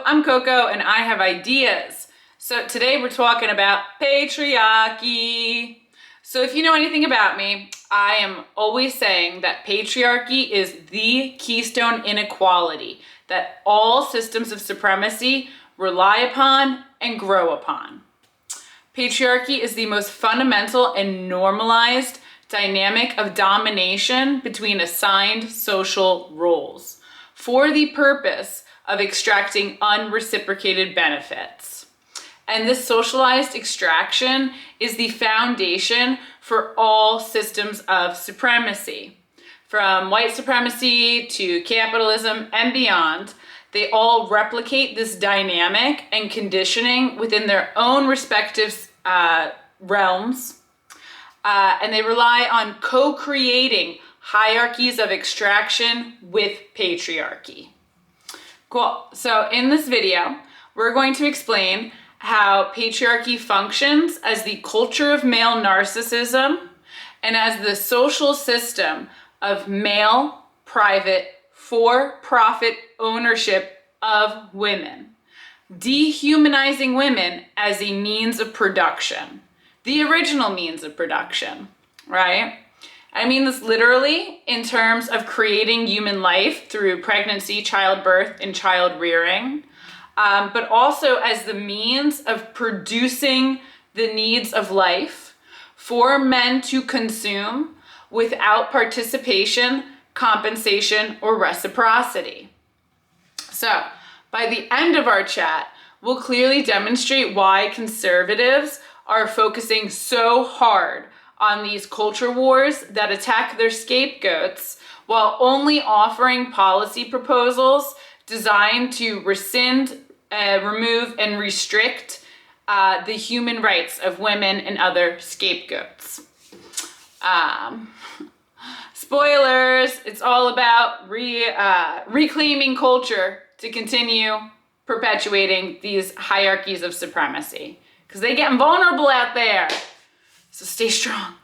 Hello, I'm Coco and I have ideas. So today we're talking about patriarchy. So if you know anything about me, I am always saying that patriarchy is the keystone inequality that all systems of supremacy rely upon and grow upon. Patriarchy is the most fundamental and normalized dynamic of domination between assigned social roles for the purpose of extracting unreciprocated benefits. And this socialized extraction is the foundation for all systems of supremacy. From white supremacy to capitalism and beyond, they all replicate this dynamic and conditioning within their own respective realms. And they rely on co-creating hierarchies of extraction with patriarchy. Cool. So in this video, we're going to explain how patriarchy functions as the culture of male narcissism and as the social system of male, private, for-profit ownership of women, dehumanizing women as a means of production, the original means of production, right? I mean this literally in terms of creating human life through pregnancy, childbirth, and child rearing, but also as the means of producing the needs of life for men to consume without participation, compensation, or reciprocity. So, by the end of our chat, we'll clearly demonstrate why conservatives are focusing so hard on these culture wars that attack their scapegoats while only offering policy proposals designed to rescind, remove, and restrict the human rights of women and other scapegoats. Spoilers, it's all about reclaiming culture to continue perpetuating these hierarchies of supremacy because they're getting vulnerable out there. So stay strong.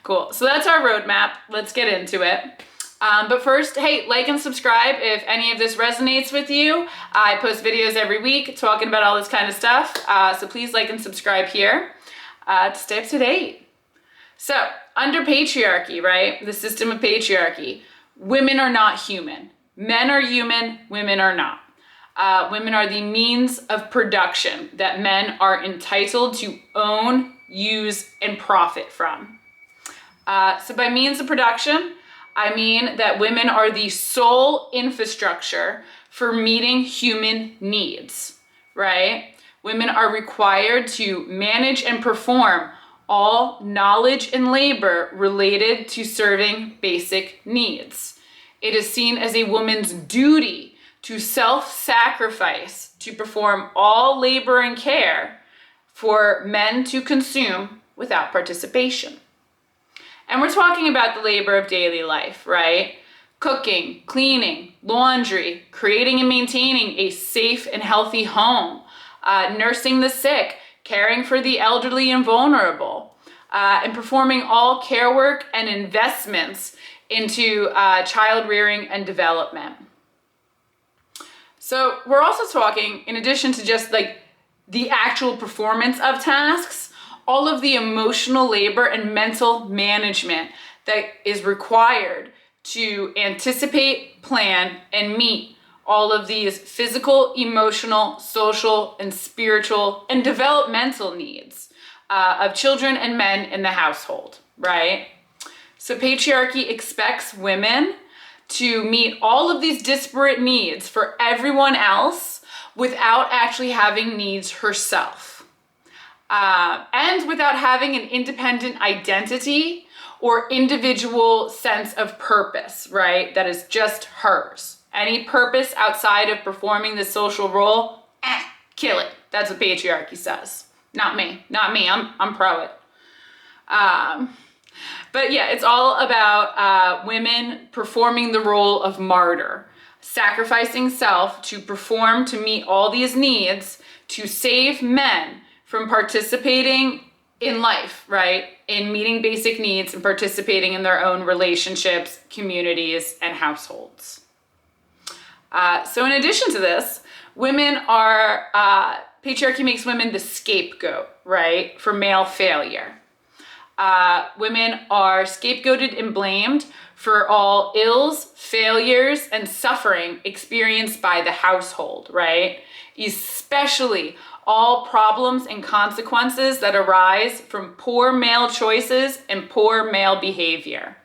Cool. So that's our roadmap. Let's get into it. But first, hey, like and subscribe if any of this resonates with you. I post videos every week talking about all this kind of stuff. So please like and subscribe here to stay up to date. So under patriarchy, right, the system of patriarchy, women are not human. Men are human, women are not. Women are the means of production that men are entitled to own, use, and profit from. So by means of production, I mean that women are the sole infrastructure for meeting human needs, right? Women are required to manage and perform all knowledge and labor related to serving basic needs. It is seen as a woman's duty to self-sacrifice to perform all labor and care for men to consume without participation. And we're talking about the labor of daily life, right? Cooking, cleaning, laundry, creating and maintaining a safe and healthy home, nursing the sick, caring for the elderly and vulnerable, and performing all care work and investments into child rearing and development. So we're also talking, in addition to just like the actual performance of tasks, all of the emotional labor and mental management that is required to anticipate, plan, and meet all of these physical, emotional, social, and spiritual, and developmental needs of children and men in the household, right? So patriarchy expects women to meet all of these disparate needs for everyone else without actually having needs herself. And without having an independent identity or individual sense of purpose, right? That is just hers. Any purpose outside of performing the social role, kill it. That's what patriarchy says. Not me. I'm pro it. But yeah, it's all about women performing the role of martyr, sacrificing self to perform to meet all these needs to save men from participating in life, right? In meeting basic needs and participating in their own relationships, communities, and households. So in addition to this, Patriarchy makes women the scapegoat, right, for male failure. Women are scapegoated and blamed for all ills, failures, and suffering experienced by the household, right? Especially all problems and consequences that arise from poor male choices and poor male behavior.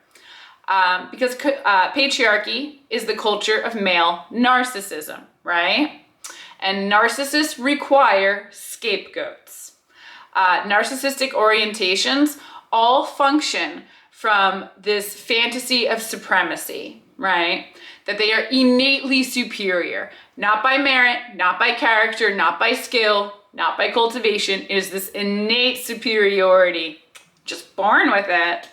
Because patriarchy is the culture of male narcissism, right? And narcissists require scapegoats. Narcissistic orientations all function from this fantasy of supremacy, right? That they are innately superior, not by merit, not by character, not by skill, not by cultivation. It is this innate superiority, just born with it,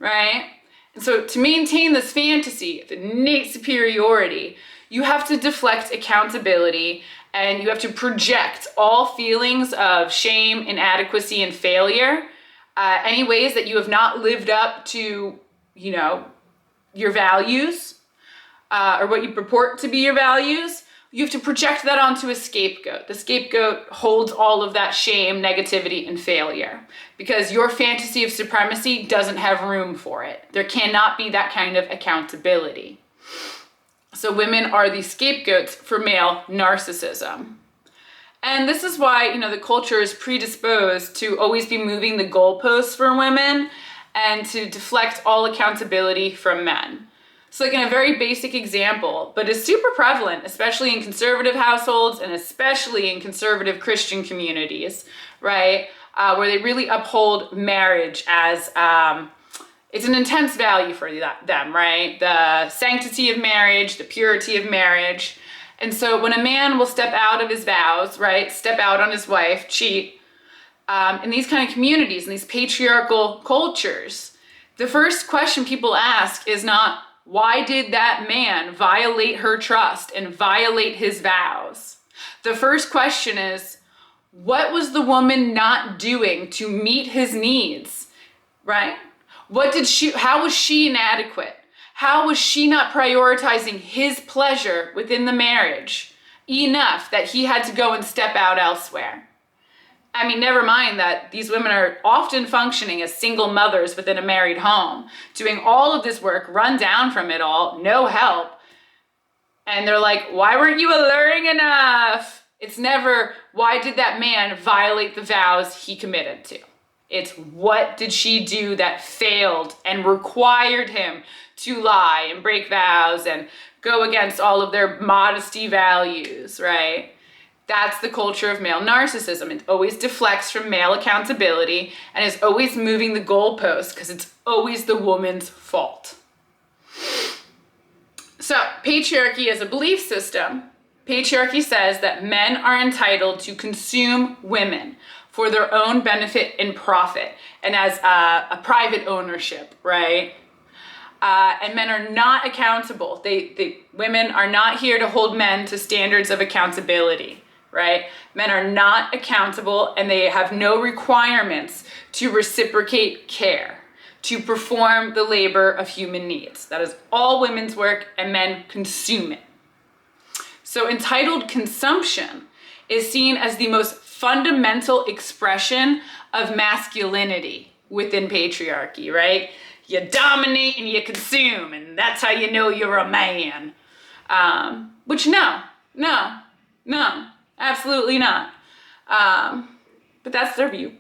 right? And so to maintain this fantasy of innate superiority, you have to deflect accountability and you have to project all feelings of shame, inadequacy, and failure, any ways that you have not lived up to, your values, or what you purport to be your values. You have to project that onto a scapegoat. The scapegoat holds all of that shame, negativity, and failure because your fantasy of supremacy doesn't have room for it. There cannot be that kind of accountability. So women are the scapegoats for male narcissism. And this is why, the culture is predisposed to always be moving the goalposts for women and to deflect all accountability from men. So like in a very basic example, but is super prevalent, especially in conservative households and especially in conservative Christian communities, right? Where they really uphold marriage as, it's an intense value for them, right? The sanctity of marriage, the purity of marriage. And so when a man will step out of his vows, right, step out on his wife, cheat, in these kind of communities, in these patriarchal cultures, the first question people ask is not, why did that man violate her trust and violate his vows? The first question is, what was the woman not doing to meet his needs, right? How was she inadequate? How was she not prioritizing his pleasure within the marriage enough that he had to go and step out elsewhere? I mean, never mind that these women are often functioning as single mothers within a married home, doing all of this work, run down from it all, no help. And they're like, why weren't you alluring enough? It's never, why did that man violate the vows he committed to? It's what did she do that failed and required him to lie and break vows and go against all of their modesty values, right? That's the culture of male narcissism. It always deflects from male accountability and is always moving the goalposts because it's always the woman's fault. So patriarchy as a belief system, patriarchy says that men are entitled to consume women for their own benefit and profit and as a private ownership, right? And men are not accountable. Women are not here to hold men to standards of accountability, right? Men are not accountable and they have no requirements to reciprocate care, to perform the labor of human needs. That is all women's work and men consume it. So entitled consumption is seen as the most fundamental expression of masculinity within patriarchy, right? You dominate and you consume, and that's how you know you're a man. Which no, absolutely not. But that's their view.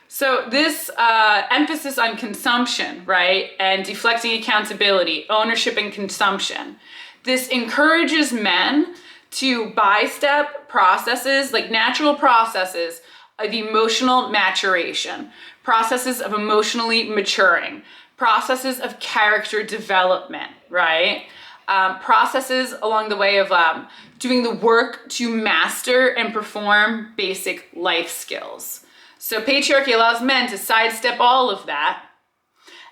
So this emphasis on consumption, right, and deflecting accountability, ownership and consumption, this encourages men to bystep processes, like natural processes of emotional maturation, processes of emotionally maturing, processes of character development, right? Processes along the way of doing the work to master and perform basic life skills. So patriarchy allows men to sidestep all of that.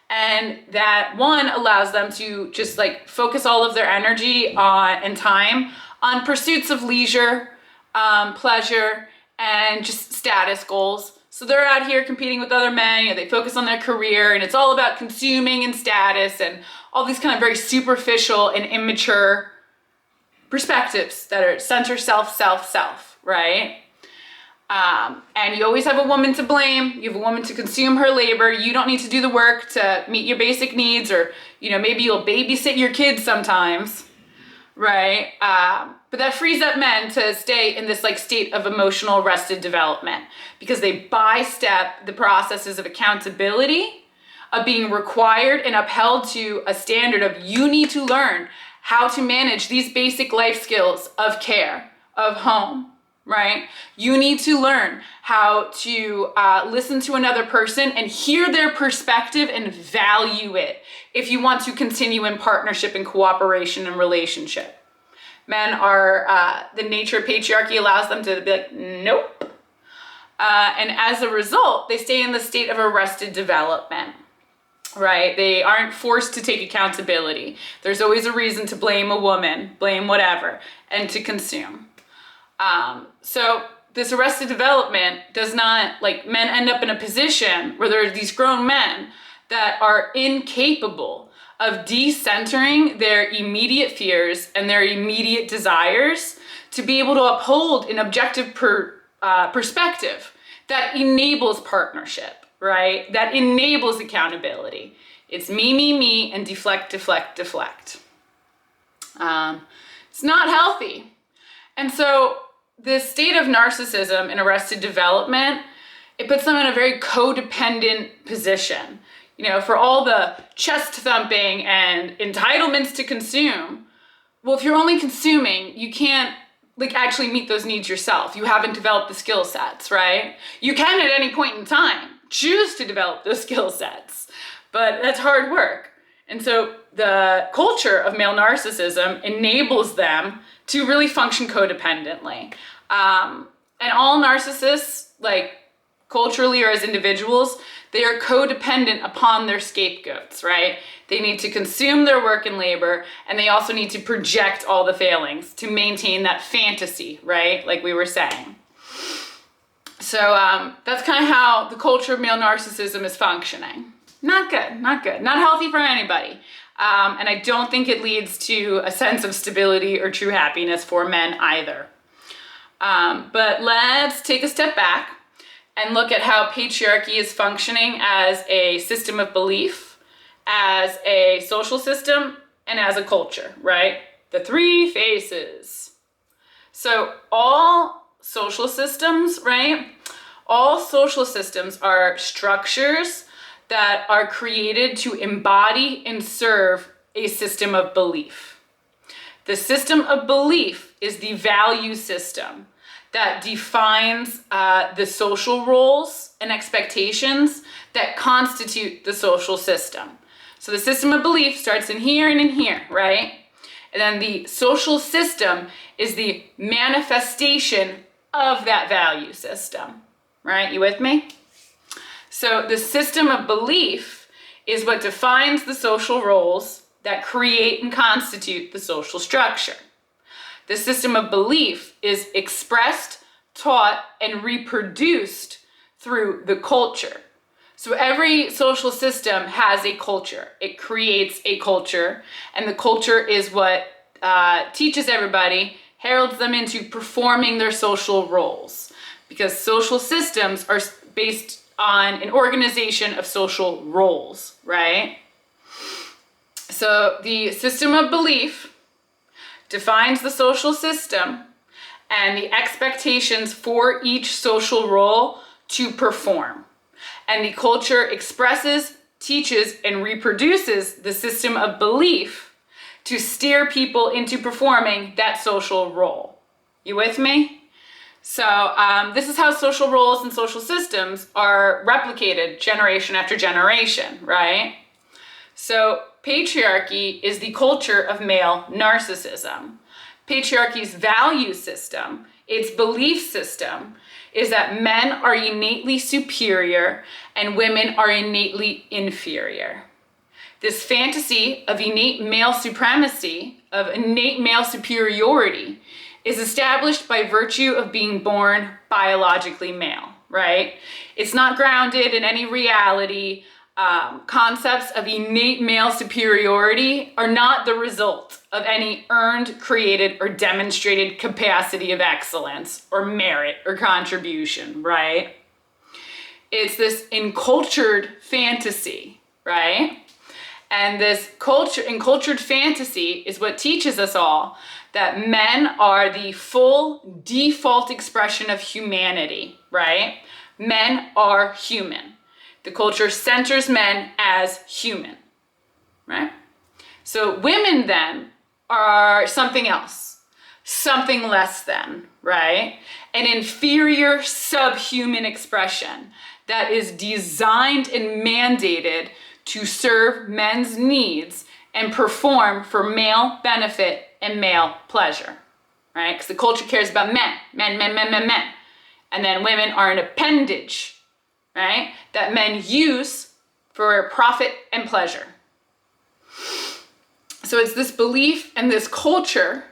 And that one allows them to just like focus all of their energy and time on pursuits of leisure, pleasure, and just status goals. So they're out here competing with other men, they focus on their career, and it's all about consuming and status and all these kind of very superficial and immature perspectives that are center, self, self, self, right? And you always have a woman to blame. You have a woman to consume her labor. You don't need to do the work to meet your basic needs, or, maybe you'll babysit your kids sometimes, right? But that frees up men to stay in this state of emotional arrested development, because they bystep the processes of accountability, of being required and upheld to a standard of, you need to learn how to manage these basic life skills of care, of home, right? You need to learn how to listen to another person and hear their perspective and value it if you want to continue in partnership and cooperation and relationship. Men are, the nature of patriarchy allows them to be like, nope. And as a result, they stay in the state of arrested development, right? They aren't forced to take accountability. There's always a reason to blame a woman, blame whatever, and to consume. So this arrested development does not, men end up in a position where there are these grown men that are incapable of decentering their immediate fears and their immediate desires to be able to uphold an objective perspective that enables partnership, right? That enables accountability. It's me, and deflect. It's not healthy. And so this state of narcissism and arrested development, it puts them in a very codependent position. For all the chest thumping and entitlements to consume, well, if you're only consuming, you can't actually meet those needs yourself. You haven't developed the skill sets, right? You can at any point in time choose to develop those skill sets, but that's hard work. And so the culture of male narcissism enables them to really function codependently. And all narcissists, culturally or as individuals, they are codependent upon their scapegoats, right? They need to consume their work and labor, and they also need to project all the failings to maintain that fantasy, right? Like we were saying. So that's kind of how the culture of male narcissism is functioning. Not good. Not healthy for anybody. And I don't think it leads to a sense of stability or true happiness for men either. But let's take a step back and look at how patriarchy is functioning as a system of belief, as a social system, and as a culture, right? The three faces. So all social systems, right? All social systems are structures that are created to embody and serve a system of belief. The system of belief is the value system that defines the social roles and expectations that constitute the social system. So the system of belief starts in here and in here, right? And then the social system is the manifestation of that value system, right? You with me? So the system of belief is what defines the social roles that create and constitute the social structure. The system of belief is expressed, taught, and reproduced through the culture. So every social system has a culture. It creates a culture, and the culture is what teaches everybody, heralds them into performing their social roles, because social systems are based on an organization of social roles, right? So the system of belief defines the social system and the expectations for each social role to perform. And the culture expresses, teaches, and reproduces the system of belief to steer people into performing that social role. You with me? So this is how social roles and social systems are replicated generation after generation, right? So patriarchy is the culture of male narcissism. Patriarchy's value system, its belief system, is that men are innately superior and women are innately inferior. This fantasy of innate male supremacy, of innate male superiority, is established by virtue of being born biologically male, right? It's not grounded in any reality. concepts of innate male superiority are not the result of any earned, created, or demonstrated capacity of excellence or merit or contribution, right? It's this encultured fantasy, right? And this encultured fantasy is what teaches us all that men are the full default expression of humanity, right? Men are human. The culture centers men as human, right? So women then are something else, something less than, right? An inferior subhuman expression that is designed and mandated to serve men's needs and perform for male benefit and male pleasure, right? Because the culture cares about men. And then women are an appendage, right? That men use for profit and pleasure. So it's this belief and this culture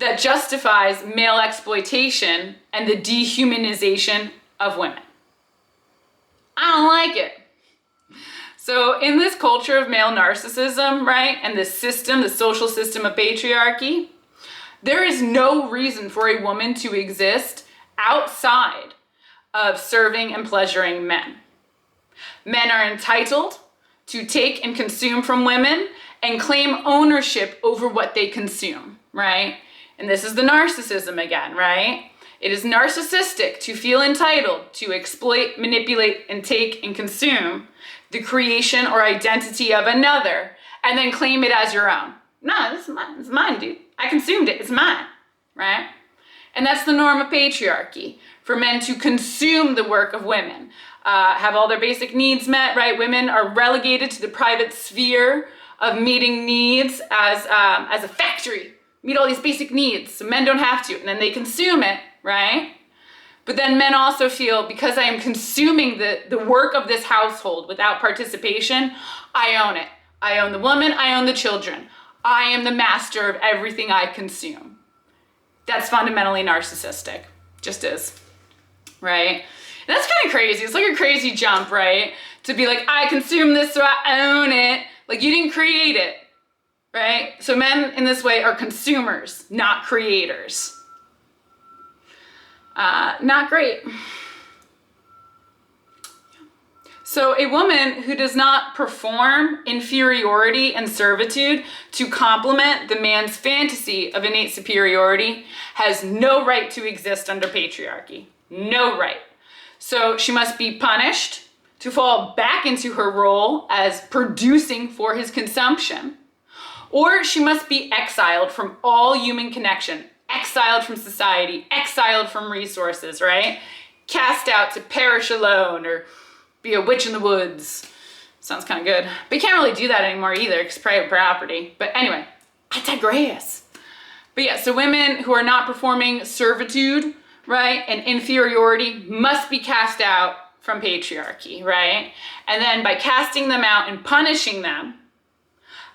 that justifies male exploitation and the dehumanization of women. I don't like it. So in this culture of male narcissism, right, and this system, the social system of patriarchy, there is no reason for a woman to exist outside of serving and pleasuring men. Men are entitled to take and consume from women and claim ownership over what they consume, right? And this is the narcissism again, right? It is narcissistic to feel entitled to exploit, manipulate, and take and consume the creation or identity of another and then claim it as your own. No, this is mine. It's mine, dude. I consumed it. It's mine, right? And that's the norm of patriarchy, for men to consume the work of women, have all their basic needs met, right? Women are relegated to the private sphere of meeting needs as a factory, meet all these basic needs, so men don't have to, and then they consume it, right? But then men also feel, because I am consuming the work of this household without participation, I own it. I own the woman, I own the children. I am the master of everything I consume. That's fundamentally narcissistic, just is, right? And that's kind of crazy. It's like a crazy jump, right? To be like, I consume this, so I own it. Like, you didn't create it, right? So men in this way are consumers, not creators. Not great. So a woman who does not perform inferiority and servitude to complement the man's fantasy of innate superiority has no right to exist under patriarchy. No right. So she must be punished to fall back into her role as producing for his consumption, or she must be exiled from all human connection, exiled from society, exiled from resources, right? Cast out to perish alone or be a witch in the woods. Sounds kind of good. But you can't really do that anymore either, because private property. But anyway, I digress. But yeah, so women who are not performing servitude, right, and inferiority must be cast out from patriarchy, right? And then by casting them out and punishing them,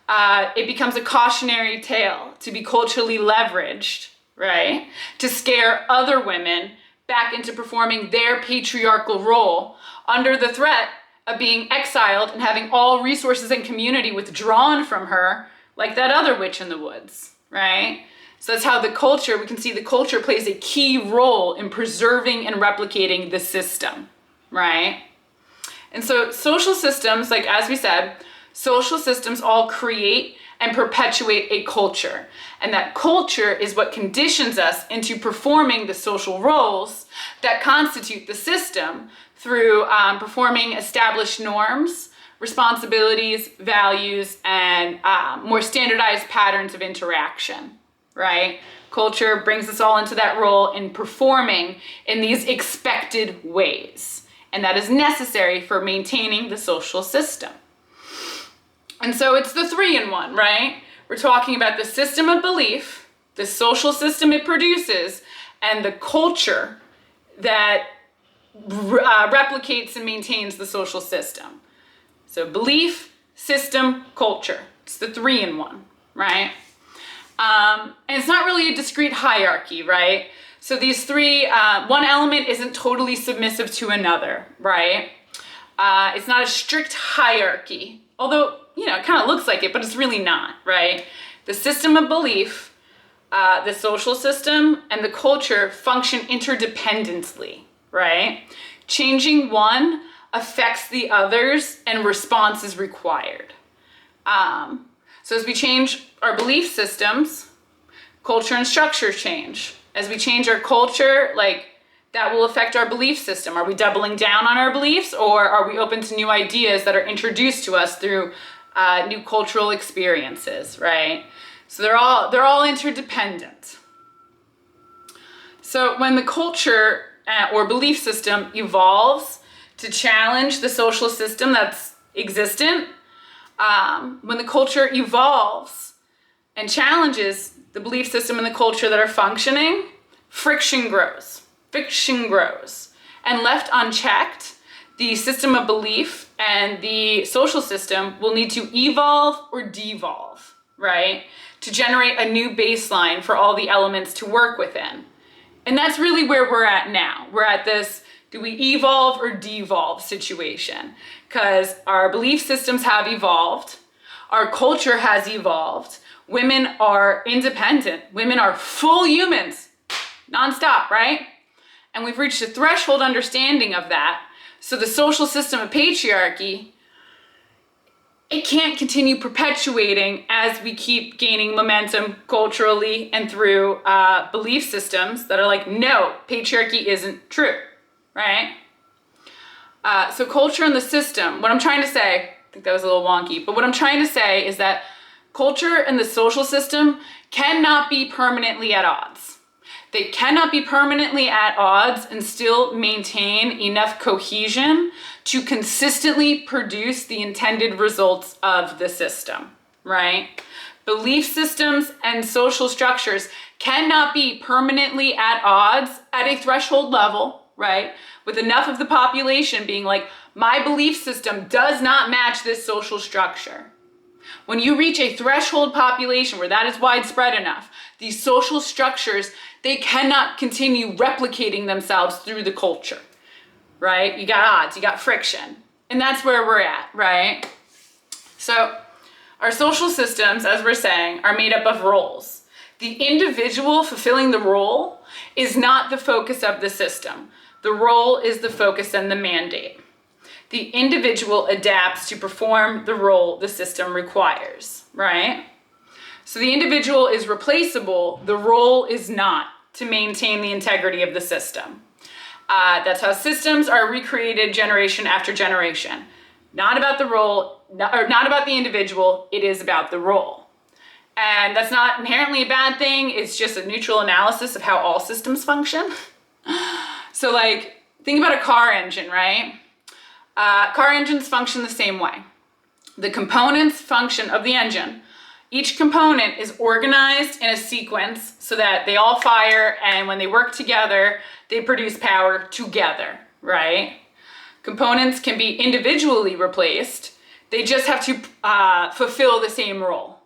it becomes a cautionary tale to be culturally leveraged, right, to scare other women back into performing their patriarchal role under the threat of being exiled and having all resources and community withdrawn from her, like that other witch in the woods, right? So that's how the culture, we can see the culture plays a key role in preserving and replicating the system, right? And so social systems, like as we said, social systems all create and perpetuate a culture. And that culture is what conditions us into performing the social roles that constitute the system through performing established norms, responsibilities, values, and more standardized patterns of interaction, right? Culture brings us all into that role in performing in these expected ways. And that is necessary for maintaining the social system. And so it's the 3-in-1, right? We're talking about the system of belief, the social system it produces, and the culture that replicates and maintains the social system. So belief, system, culture. It's the 3-in-1, right? And it's not really a discrete hierarchy, right? So these three, one element isn't totally submissive to another, right? It's not a strict hierarchy, although, it kind of looks like it, but it's really not, right? The system of belief, the social system, and the culture function interdependently, right? Changing one affects the others, and response is required. So as we change our belief systems, culture and structure change. As we change our culture, that will affect our belief system. Are we doubling down on our beliefs, or are we open to new ideas that are introduced to us through new cultural experiences, right? So they're all interdependent. So when the culture or belief system evolves to challenge the social system that's existent, when the culture evolves and challenges the belief system and the culture that are functioning, friction grows. And left unchecked, the system of belief and the social system will need to evolve or devolve, right? To generate a new baseline for all the elements to work within. And that's really where we're at now. We're at this, do we evolve or devolve situation? Because our belief systems have evolved. Our culture has evolved. Women are independent. Women are full humans, nonstop, right? And we've reached a threshold understanding of that. So the social system of patriarchy, it can't continue perpetuating as we keep gaining momentum culturally and through belief systems that are like, no, patriarchy isn't true, right? So culture and the system, what I'm trying to say, I think that was a little wonky, but what I'm trying to say is that culture and the social system cannot be permanently at odds. They cannot be permanently at odds and still maintain enough cohesion to consistently produce the intended results of the system, right? Belief systems and social structures cannot be permanently at odds at a threshold level, right? With enough of the population being like, my belief system does not match this social structure. When you reach a threshold population where that is widespread enough, these social structures, they cannot continue replicating themselves through the culture, right? You got odds, you got friction. And that's where we're at, right? So our social systems, as we're saying, are made up of roles. The individual fulfilling the role is not the focus of the system. The role is the focus and the mandate. The individual adapts to perform the role the system requires, right? So the individual is replaceable, the role is not, to maintain the integrity of the system. That's how systems are recreated generation after generation. Not about the role, or not about the individual, it is about the role. And that's not inherently a bad thing, it's just a neutral analysis of how all systems function. So think about a car engine, right? Car engines function the same way. The components function of the engine. Each component is organized in a sequence so that they all fire, and when they work together, they produce power together, right? Components can be individually replaced. They just have to fulfill the same role.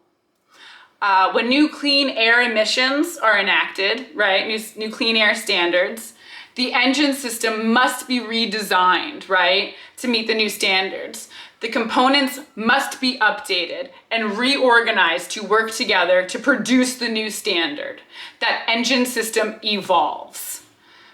When new clean air emissions are enacted, right, new clean air standards, the engine system must be redesigned, right, to meet the new standards. The components must be updated and reorganized to work together to produce the new standard. That engine system evolves.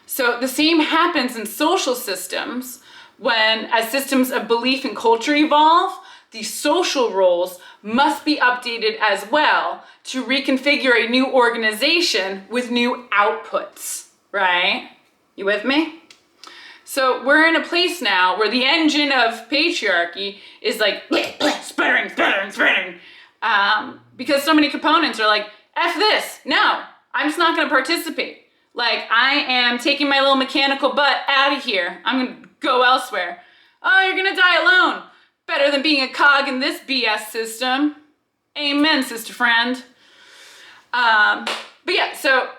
So the same happens in social systems when, as systems of belief and culture evolve, the social roles must be updated as well to reconfigure a new organization with new outputs, right? You with me? So we're in a place now where the engine of patriarchy is like sputtering, because so many components are like, F this, no, I'm just not gonna participate. I am taking my little mechanical butt out of here. I'm gonna go elsewhere. Oh, you're gonna die alone. Better than being a cog in this BS system. Amen, sister friend. But yeah, so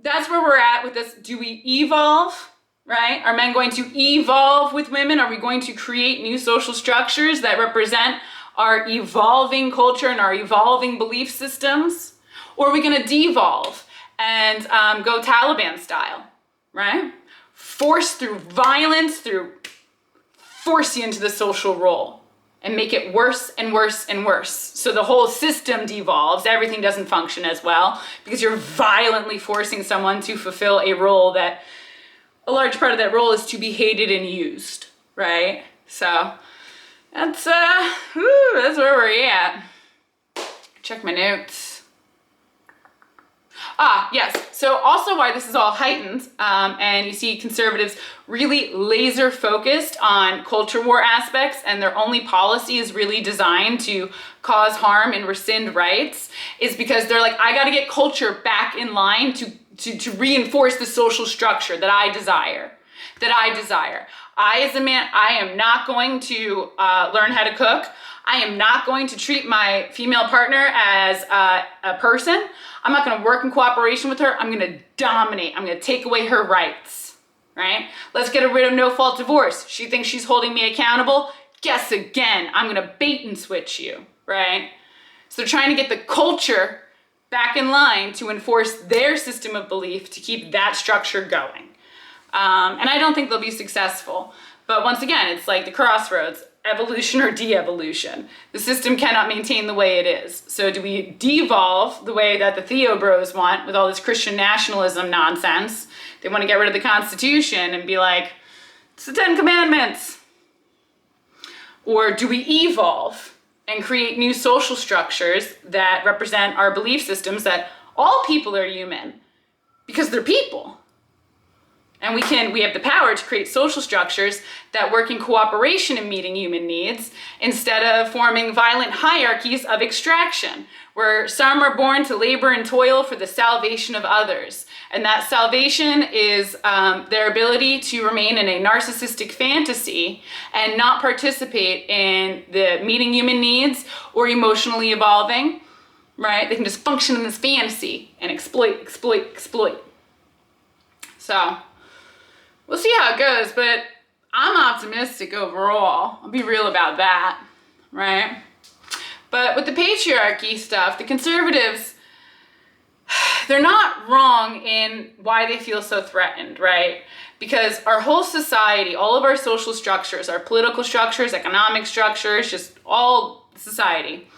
that's where we're at with this. Do we evolve, right? Are men going to evolve with women? Are we going to create new social structures that represent our evolving culture and our evolving belief systems? Or are we going to devolve and go Taliban style, right? Force through violence, through force you into the social role and make it worse and worse and worse. So the whole system devolves, everything doesn't function as well because you're violently forcing someone to fulfill a role that, a large part of that role is to be hated and used, right? So that's where we're at. Check my notes. Yes. So also why this is all heightened, and you see conservatives really laser focused on culture war aspects, and their only policy is really designed to cause harm and rescind rights, is because they're like, I got to get culture back in line to reinforce the social structure that I desire. I, as a man, I am not going to learn how to cook. I am not going to treat my female partner as a person. I'm not going to work in cooperation with her. I'm going to dominate. I'm going to take away her rights, right? Let's get rid of no-fault divorce. She thinks she's holding me accountable. Guess again. I'm going to bait and switch you, right? So they're trying to get the culture back in line to enforce their system of belief to keep that structure going. And I don't think they'll be successful. But once again, it's like the crossroads. Evolution or de-evolution. The system cannot maintain the way it is. So do we devolve the way that the Theo Bros want with all this Christian nationalism nonsense? They want to get rid of the Constitution and be like, it's the 10 Commandments. Or do we evolve and create new social structures that represent our belief systems that all people are human because they're people? And we have the power to create social structures that work in cooperation in meeting human needs instead of forming violent hierarchies of extraction, where some are born to labor and toil for the salvation of others. And that salvation is their ability to remain in a narcissistic fantasy and not participate in the meeting human needs or emotionally evolving, right? They can just function in this fantasy and exploit. So we'll see how it goes, but I'm optimistic overall. I'll be real about that, right? But with the patriarchy stuff, the conservatives, they're not wrong in why they feel so threatened, right? Because our whole society, all of our social structures, our political structures, economic structures, just all society,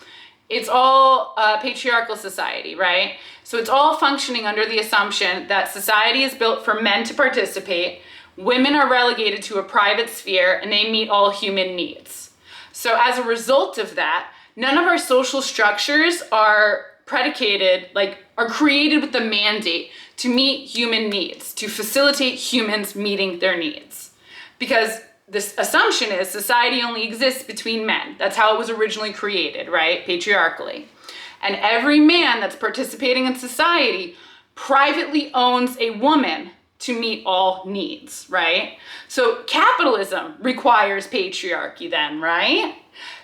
it's all patriarchal society, right? So it's all functioning under the assumption that society is built for men to participate. Women are relegated to a private sphere and they meet all human needs. So as a result of that, none of our social structures are created with the mandate to meet human needs, to facilitate humans meeting their needs. Because this assumption is society only exists between men. That's how it was originally created, right? Patriarchally. And every man that's participating in society privately owns a woman to meet all needs, right? So capitalism requires patriarchy then, right?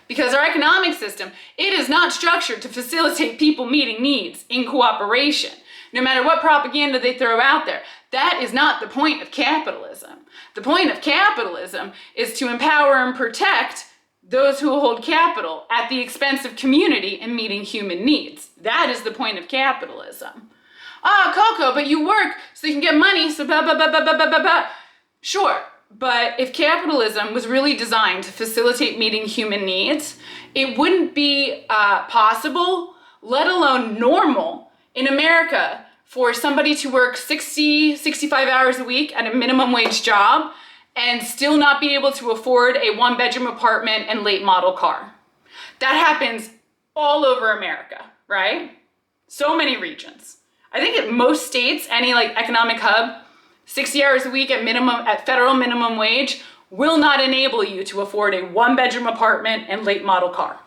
Because our economic system, it is not structured to facilitate people meeting needs in cooperation, no matter what propaganda they throw out there. That is not the point of capitalism. The point of capitalism is to empower and protect those who hold capital at the expense of community and meeting human needs. That is the point of capitalism. Coco, but you work so you can get money, so blah, blah, blah, blah, blah, blah, blah, blah. Sure, but if capitalism was really designed to facilitate meeting human needs, it wouldn't be possible, let alone normal, in America for somebody to work 65 hours a week at a minimum wage job and still not be able to afford a one-bedroom apartment and late model car. That happens all over America, right? So many regions. I think in most states, any economic hub, 60 hours a week at federal minimum wage will not enable you to afford a one-bedroom apartment and late model car.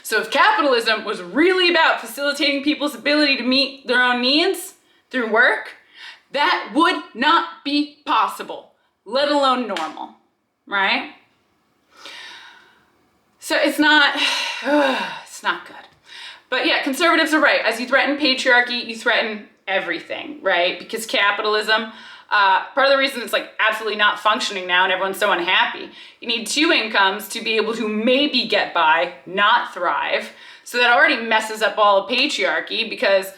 So if capitalism was really about facilitating people's ability to meet their own needs through work, that would not be possible, let alone normal, right? So it's not good. But yeah, conservatives are right. As you threaten patriarchy, you threaten everything, right? Because capitalism, part of the reason it's absolutely not functioning now and everyone's so unhappy, you need two incomes to be able to maybe get by, not thrive. So that already messes up all of patriarchy because,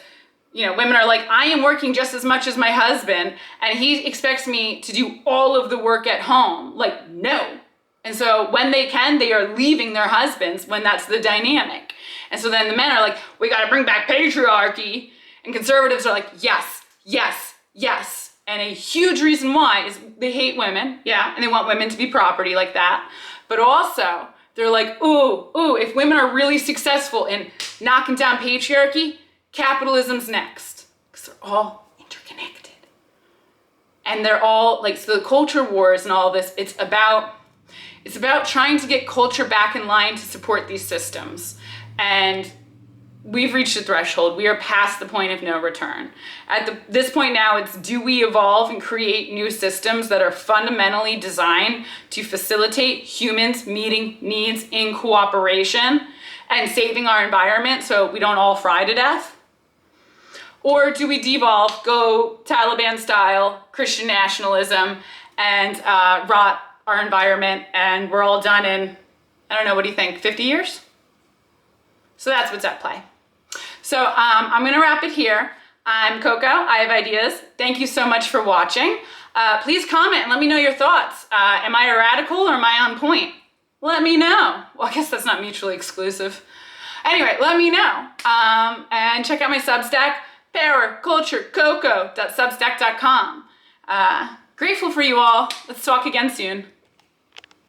women are like, I am working just as much as my husband and he expects me to do all of the work at home. No, And so when they can, they are leaving their husbands when that's the dynamic. And so then the men are like, we got to bring back patriarchy. And conservatives are like, yes, yes, yes. And a huge reason why is they hate women, yeah, and they want women to be property like that. But also, they're like, ooh, if women are really successful in knocking down patriarchy, capitalism's next. Because they're all interconnected. And they're all, like, so the culture wars and all this, it's about trying to get culture back in line to support these systems. And we've reached a threshold. We are past the point of no return. At this point now, it's do we evolve and create new systems that are fundamentally designed to facilitate humans meeting needs in cooperation and saving our environment so we don't all fry to death? Or do we devolve, go Taliban style, Christian nationalism, and rot our environment, and we're all done in, I don't know, what do you think, 50 years? So that's what's at play. So I'm gonna wrap it here. I'm Coco, I have ideas. Thank you so much for watching. Please comment and let me know your thoughts. Am I a radical or am I on point? Let me know. Well, I guess that's not mutually exclusive. Anyway, let me know. And check out my Substack, powerculturecoco.substack.com. Grateful for you all. Let's talk again soon.